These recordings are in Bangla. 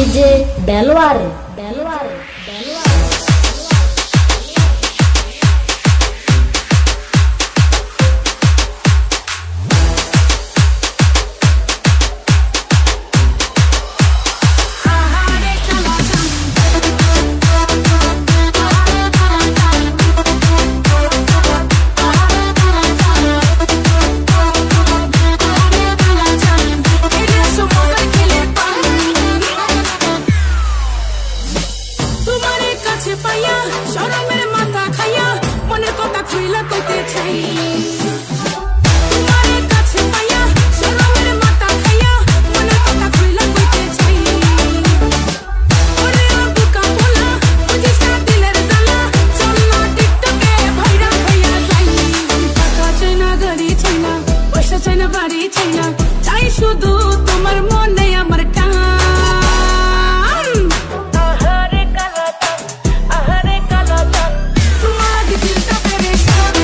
डीजे बेलवार बेलवार बेलवार শুধু তোমার মনে আমার টান আহারে কালা টান আহারে কালা টান তোমার দিলটা পেরেশান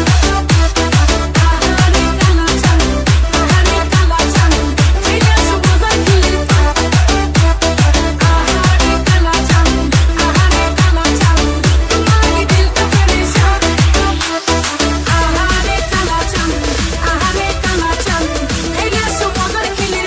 আহারে কালা টান আহারে কালা টান ছেলে সুবজার খিলে আহারে কালা টান আহারে কালা টান তোমার দিলটা পেরেশান আহারে কালা টান আহারে কালা টান ছেলে সুবজার খিলে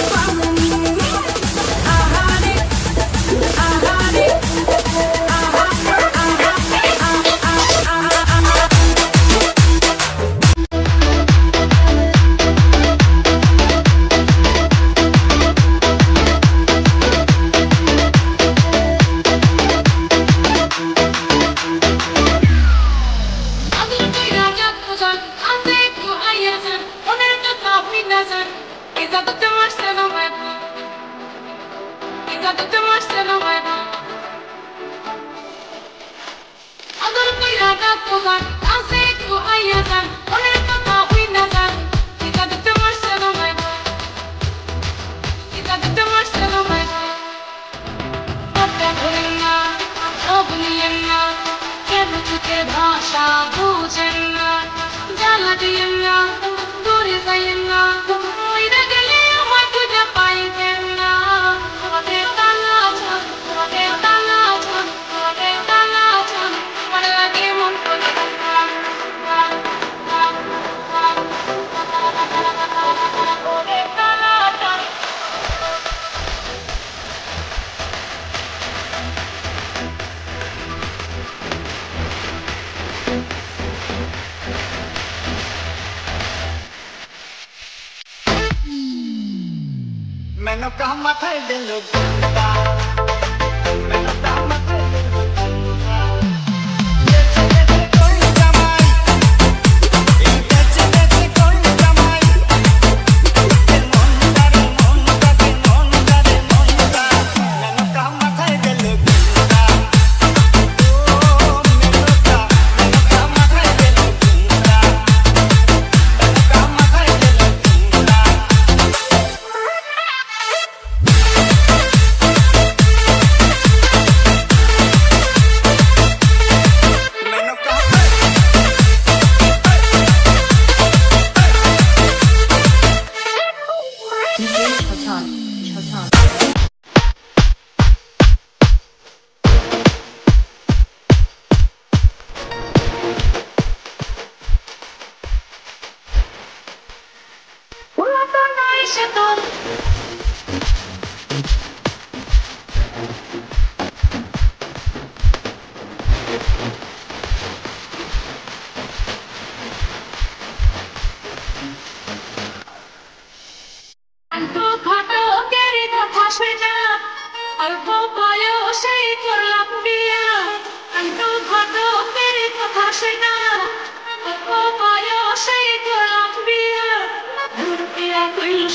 ভাষা বুঝেন না জ্বালা দিয়েন না দূরে যাইয়েন না ওইটা গেলে আমার খুঁজে পাইবেন না আমাদের তালা ছন আমাদের তালা ছন আমাদের তালা ছন আমার লাগে মন করে मैंने कहा माथा दिल गुंडा मैंने कहा माथा दिल गुंडा ये चले से कोई जमाई ये चले से कोई जमाई के मुंडा रे मुंडा के मुंडा रे मुंडा मैंने कहा माथा दिल गुंडा ओ मैंने कहा माथा दिल गुंडा मैंने कहा माथा दिल गुंडा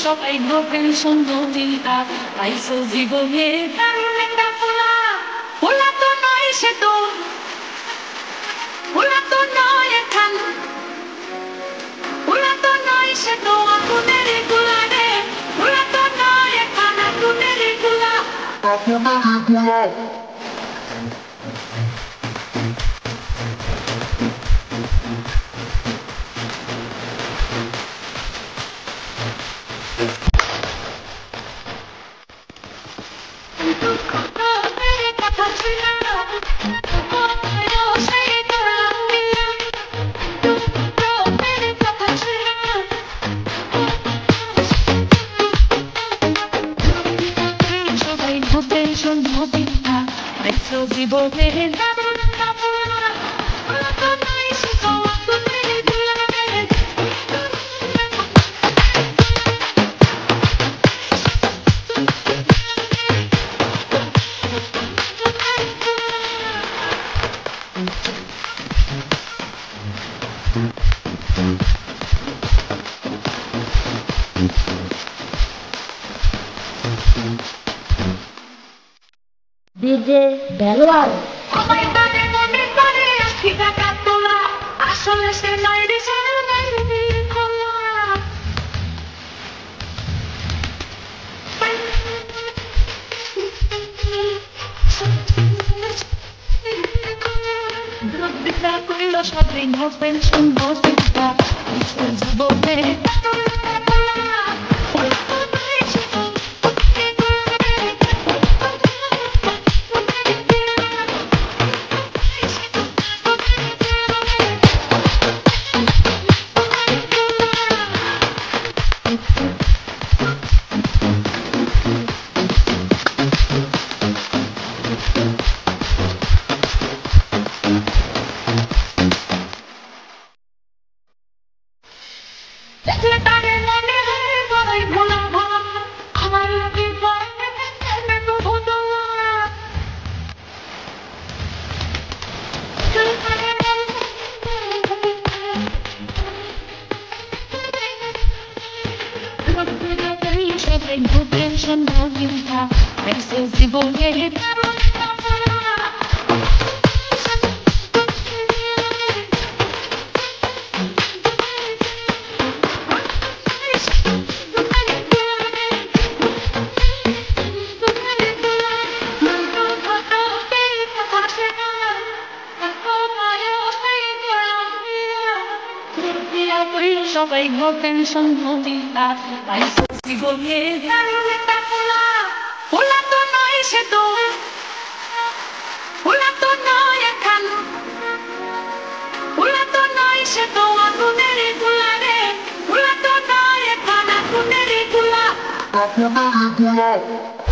সবাই নবেন সুন্দর দিনটা পাইছো জীবনে দারুণ একটা পোলা পোলা তো নয় সে তো পোলা তো নয় এখান পোলা তো নয় সে তো আগুনের গোলা রে পোলা তো নয় এখান আগুনের গোলা Come on. DJ Belwar. Amai tane mone tane akhira katola, asole se nai dise nai kola. Dra quello shopping house pension boss kita, it's a bote. Aku dari pulau.